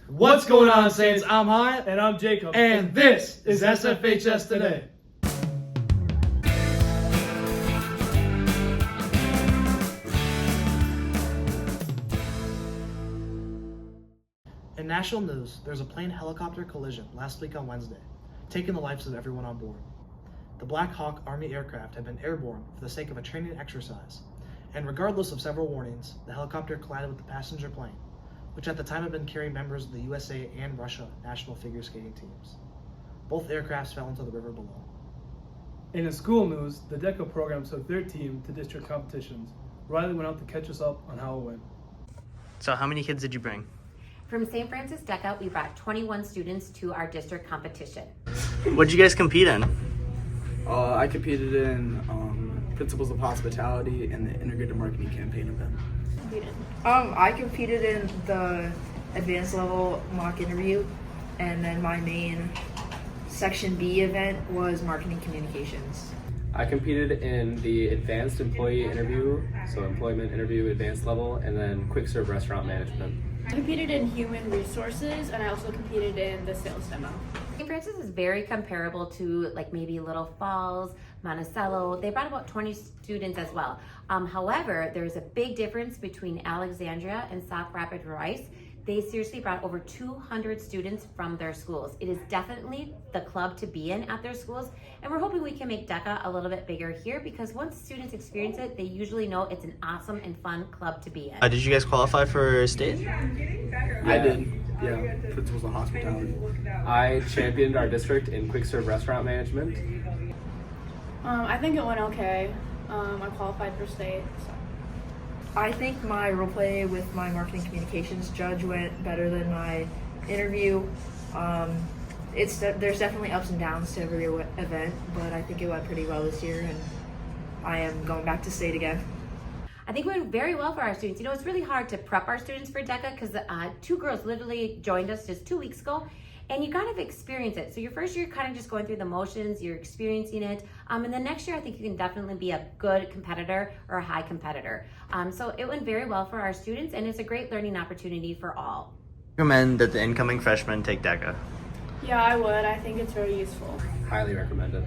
What's going on, Saints? I'm Hyatt. And I'm Jacob. And this is SFHS Today. In national news, there's a plane-helicopter collision last week on Wednesday, taking the lives of everyone on board. The Black Hawk Army aircraft had been airborne for the sake of a training exercise, and regardless of several warnings, the helicopter collided with the passenger plane, which at the time had been carrying members of the USA and Russia national figure skating teams. Both aircrafts fell into the river below. In the school news, the Deca program took their team to district competitions. Riley went out to catch us up on how it went. So how many kids did you bring? From St. Francis Deca, we brought 21 students to our district competition. What did you guys compete in? I competed in Principles of Hospitality and the Integrated Marketing Campaign event. I competed in the advanced level mock interview, and then my main Section B event was marketing communications. I competed in the advanced employee interview, so employment interview advanced level, and then quick serve restaurant management. I competed in human resources, and I also competed in the sales demo. St. Francis is very comparable to like maybe Little Falls, Monticello. They brought about 20 students as well. However, there's a big difference between Alexandria and South Rapid Rice. They seriously brought over 200 students from their schools. It is definitely the club to be in at their schools, and we're hoping we can make Deca a little bit bigger here because once students experience it, they usually know it's an awesome and fun club to be in. Did you guys qualify for state? I did, yeah, Principles of Hospitality. I championed our district in quick serve restaurant management. I think it went okay. I qualified for state. So. I think my role play with my marketing communications judge went better than my interview. There's definitely ups and downs to every event, but I think it went pretty well this year, and I am going back to state again. I think it went very well for our students. You know, it's really hard to prep our students for Deca because two girls literally joined us just 2 weeks ago, and you kind of experience it. So your first year, kind of just going through the motions, you're experiencing it. And then next year, I think you can definitely be a good competitor or a high competitor. So it went very well for our students, and it's a great learning opportunity for all. Recommend that the incoming freshmen take Deca. Yeah, I would. I think it's very useful. Highly recommend it.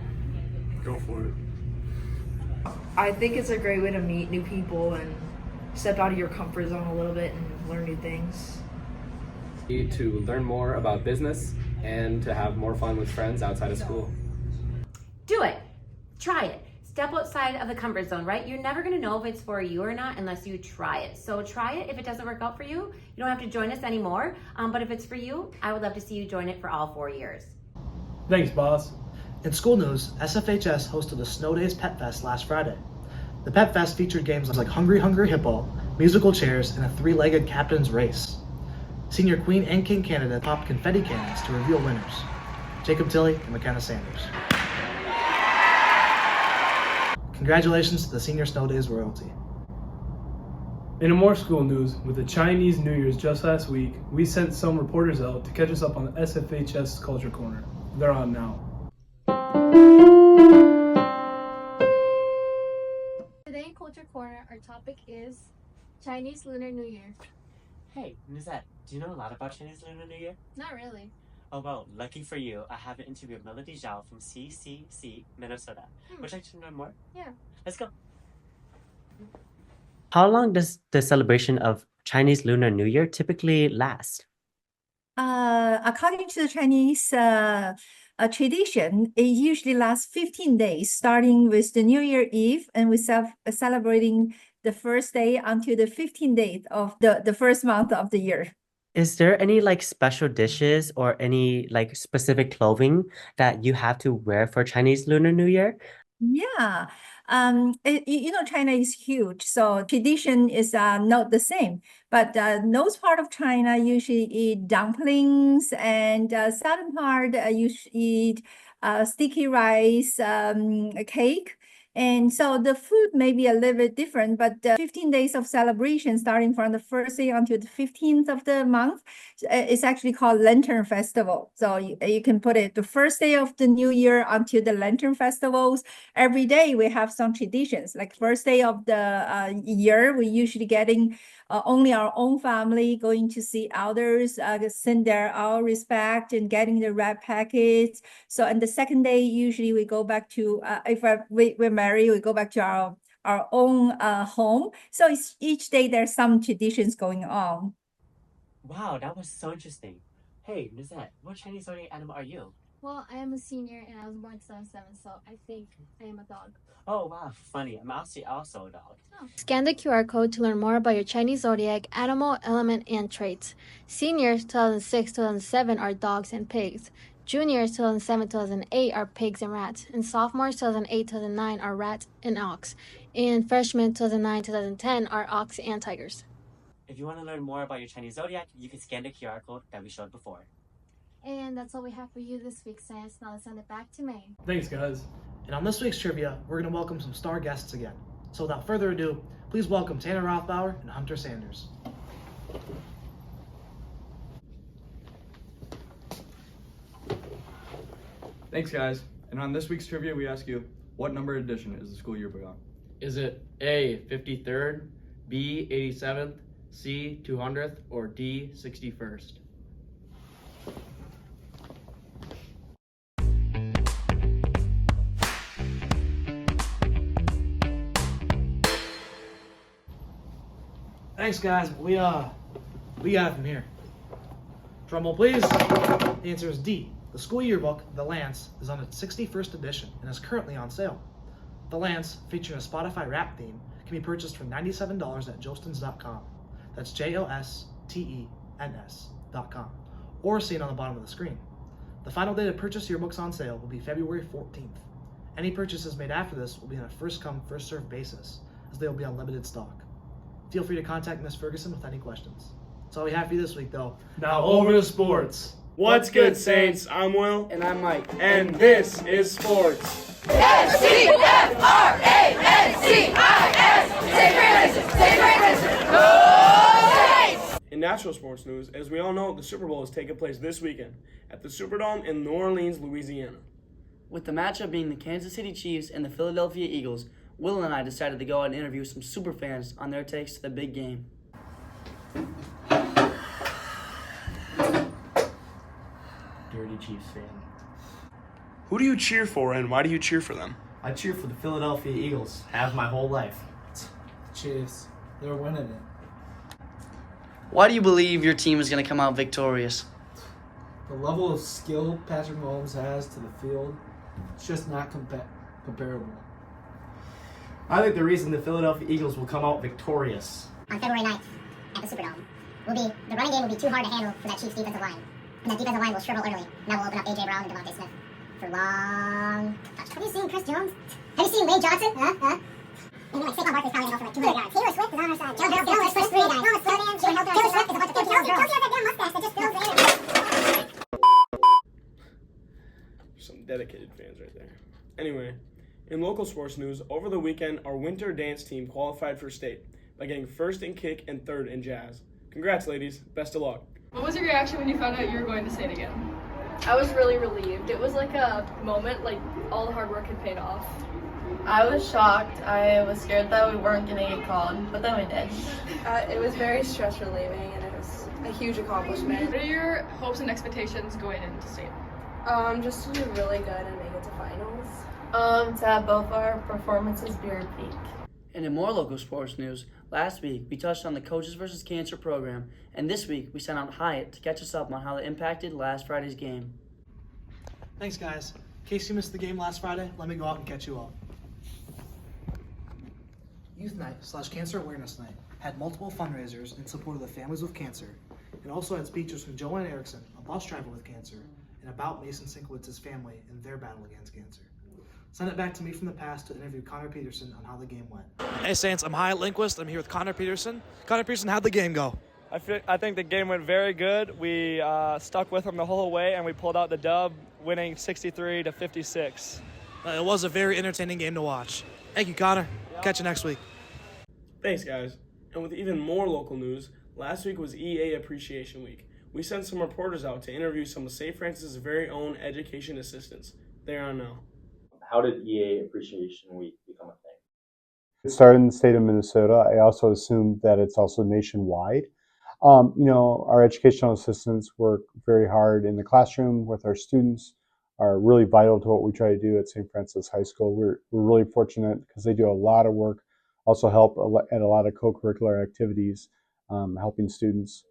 Go for it. I think it's a great way to meet new people and step out of your comfort zone a little bit and learn new things. To learn more about business and to have more fun with friends outside of school. Do it. Try it. Step outside of the comfort zone, right? You're never going to know if it's for you or not unless you try it. So try it. If it doesn't work out for you, you don't have to join us anymore. But if it's for you, I would love to see you join it for all 4 years. Thanks, boss. In school news, SFHS hosted the Snow Days Pet Fest last Friday. The Pet Fest featured games like Hungry Hungry Hippo, musical chairs, and a three-legged captain's race. Senior Queen and King candidate popped confetti cannons to reveal winners: Jacob Tilley and McKenna Sanders. Congratulations to the Senior Snow Days royalty. In more school news, with the Chinese New Year's just last week, we sent some reporters out to catch us up on the SFHS Culture Corner. They're on now. Today in Culture Corner, our topic is Chinese Lunar New Year. Hey, Nizette, do you know a lot about Chinese Lunar New Year? Not really. Oh well, lucky for you, I have an interview with Melody Zhao from CCC, Minnesota. Would you like to know more? Yeah. Let's go. How long does the celebration of Chinese Lunar New Year typically last? According to the Chinese tradition, it usually lasts 15 days, starting with the New Year Eve, and we celebrating the first day until the 15th day of the first month of the year. Is there any like special dishes or any like specific clothing that you have to wear for Chinese Lunar New Year? Yeah. China is huge, so tradition is not the same. But north part of China usually eat dumplings, and southern part usually eat sticky rice, cake. And so the food may be a little bit different, but 15 days of celebration starting from the first day until the 15th of the month is actually called Lantern Festival. So you can put it the first day of the new year until the Lantern Festivals. Every day we have some traditions. Like first day of the year, we usually getting only our own family going to see elders, send their all respect and getting the red packets. So on the second day, usually we go back to, if we're married, we go back to our own home. So each day there's some traditions going on. Wow, that was so interesting. Hey, Lizette, what Chinese zodiac animal are you? Well, I am a senior and I was born 2007, so I think I am a dog. Oh wow, funny. I'm actually also a dog. Scan the QR code to learn more about your Chinese zodiac, animal, element, and traits. Seniors 2006-2007 are dogs and pigs. Juniors 2007-2008 are pigs and rats. And sophomores 2008-2009 are rats and ox. And freshmen 2009-2010 are ox and tigers. If you want to learn more about your Chinese zodiac, you can scan the QR code that we showed before. And that's all we have for you this week, Sans. Now let's send it back to May. Thanks, guys. And on this week's trivia, we're going to welcome some star guests again. So without further ado, please welcome Tanner Rothbauer and Hunter Sanders. Thanks, guys. And on this week's trivia, we ask you, what number edition is the school yearbook on? Is it A, 53rd, B, 87th, C, 200th, or D, 61st? Thanks, guys. We got it from here. Drum roll, please. The answer is D. The school yearbook, The Lance, is on its 61st edition and is currently on sale. The Lance, featuring a Spotify rap theme, can be purchased for $97 at jostens.com. That's JOSTENS.com. Or seen on the bottom of the screen. The final day to purchase yearbooks on sale will be February 14th. Any purchases made after this will be on a first-come, first-served basis, as they will be on limited stock. Feel free to contact Ms. Ferguson with any questions. That's all we have for you this week, though. Now over to sports. What's good, Saints? I'm Will. And I'm Mike. And this is sports. S-C-F-R-A-N-C-I-S. In national sports news, as we all know, the Super Bowl is taking place this weekend at the Superdome in New Orleans, Louisiana. With the matchup being the Kansas City Chiefs and the Philadelphia Eagles, Will and I decided to go out and interview some super fans on their takes to the big game. Dirty Chiefs fan. Who do you cheer for and why do you cheer for them? I cheer for the Philadelphia Eagles. Have my whole life. Chiefs. They're winning it. Why do you believe your team is going to come out victorious? The level of skill Patrick Mahomes has to the field, it's just not comparable. I think the reason the Philadelphia Eagles will come out victorious on February 9th at the Superdome will be the running game will be too hard to handle for that Chiefs defensive line. And that defensive line will shrivel early. And that will open up A.J. Brown and Devontae Smith for long touchdowns. Have you seen Chris Jones? Have you seen Wade Johnson? And like Saquon Barkley's probably going to go for like 200 yards. Taylor Swift is on our side. Taylor Swift first three guys. Taylor Swift is a bunch of Kelsey has that damn mustache that just fills the air. Some dedicated fans right there. Anyway, in local sports news, over the weekend, our winter dance team qualified for state by getting first in kick and third in jazz. Congrats, ladies. Best of luck. What was your reaction when you found out you were going to state again? I was really relieved. It was like a moment, like all the hard work had paid off. I was shocked. I was scared that we weren't going to get called, but then we did. It was very stress relieving and it was a huge accomplishment. What are your hopes and expectations going into state? Just to do really good and make it to finals. To have both our performances be our peak. And in more local sports news, last week we touched on the Coaches vs. Cancer program, and this week we sent out Hyatt to catch us up on how it impacted last Friday's game. Thanks, guys. In case you missed the game last Friday, let me go out and catch you up. Youth Night / Cancer Awareness Night had multiple fundraisers in support of the families with cancer. It also had speeches from Joanne Erickson, a bus driver with cancer, and about Mason Sinkowitz's family and their battle against cancer. Send it back to me from the past to interview Connor Peterson on how the game went. Hey Saints, I'm Hyatt Lindquist. I'm here with Connor Peterson. Connor Peterson, how'd the game go? I think the game went very good. We stuck with them the whole way, and we pulled out the dub, winning 63-56. It was a very entertaining game to watch. Thank you, Connor. Catch you next week. Thanks, guys. And with even more local news, last week was EA Appreciation Week. We sent some reporters out to interview some of St. Francis' very own education assistants. They're on now. How did EA Appreciation Week become a thing? It started in the state of Minnesota. I also assume that it's also nationwide. Our educational assistants work very hard in the classroom with our students, are really vital to what we try to do at St. Francis High School. We're really fortunate because they do a lot of work, also help at a lot of co-curricular activities, helping students,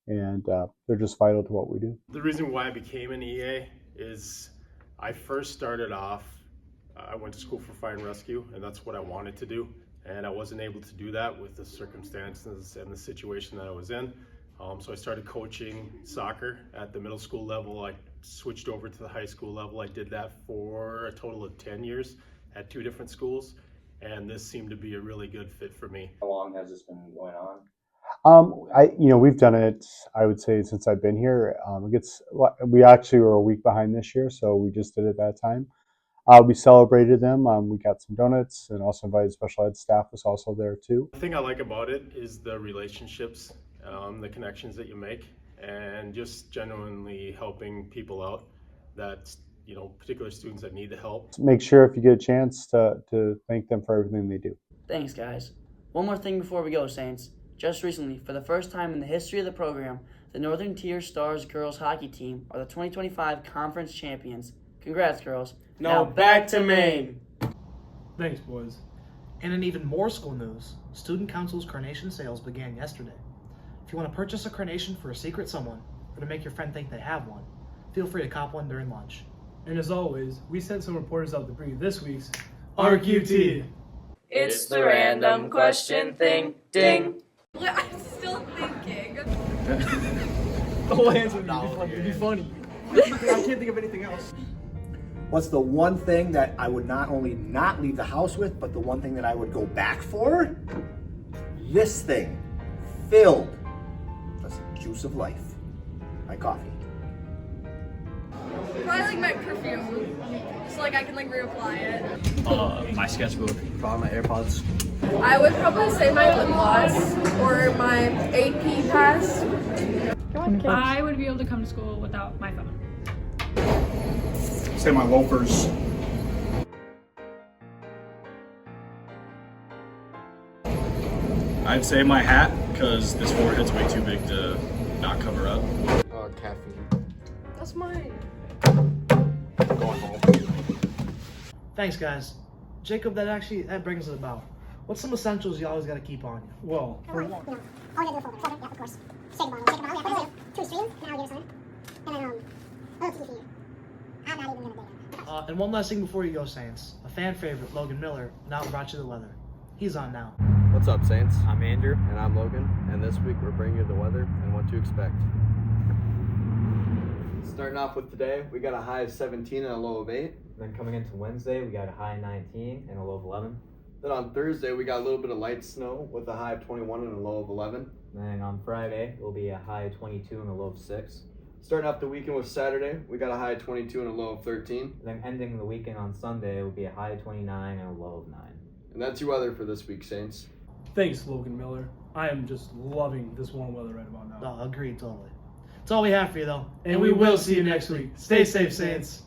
and they're just vital to what we do. The reason why I became an EA is I first started off, I went to school for fire and rescue, and that's what I wanted to do. And I wasn't able to do that with the circumstances and the situation that I was in. So I started coaching soccer at the middle school level. I switched over to the high school level. I did that for a total of 10 years at 2 different schools. And this seemed to be a really good fit for me. How long has this been going on? We've done it, I would say, since I've been here. We actually were a week behind this year, so we just did it that time. We celebrated them. We got some donuts and also invited special ed staff was also there too. The thing I like about it is the relationships, the connections that you make, and just genuinely helping people out that, particular students that need the help. Make sure if you get a chance to thank them for everything they do. Thanks, guys. One more thing before we go, Saints. Just recently, for the first time in the history of the program, the Northern Tier Stars girls hockey team are the 2025 conference champions. Congrats, girls. Now back to Maine. Thanks, boys. And in even more school news, Student Council's carnation sales began yesterday. If you want to purchase a carnation for a secret someone, or to make your friend think they have one, feel free to cop one during lunch. And as always, we sent some reporters out to bring you this week's RQT. It's the random question thing. Ding. I'm still thinking. The whole answer would be funny. I can't think of anything else. What's the one thing that I would not only not leave the house with, but the one thing that I would go back for? This thing, filled with the juice of life. My coffee. Probably my perfume. So I can reapply it. My sketchbook. Probably my AirPods. I would probably say my lip gloss or my AP pass. I would be able to come to school without my phone. Say my loafers. I'd say my hat, because this forehead's way too big to not cover up. Caffeine. That's mine. Going home. Thanks, guys. Jacob, that brings it about. What's some essentials you always got to keep on you? Well, for one. All you gotta do is fold it. Yeah, of course. Shake a bottle. Yeah, 2 streams. Now I'll get a sign. And then, a little TV. I'm not even gonna do that. And one last thing before you go, Saints. A fan favorite, Logan Miller, now brought you the weather. He's on now. What's up, Saints? I'm Andrew. And I'm Logan. And this week we're bringing you the weather and what to expect. Starting off with today, we got a high of 17 and a low of 8. Then coming into Wednesday, we got a high of 19 and a low of 11. Then on Thursday, we got a little bit of light snow with a high of 21 and a low of 11. Then on Friday, it will be a high of 22 and a low of 6. Starting off the weekend with Saturday, we got a high of 22 and a low of 13. Then ending the weekend on Sunday, it will be a high of 29 and a low of 9. And that's your weather for this week, Saints. Thanks, Logan Miller. I am just loving this warm weather right about now. Agreed, totally. That's all we have for you, though. And we will see you next week. Stay safe, Saints.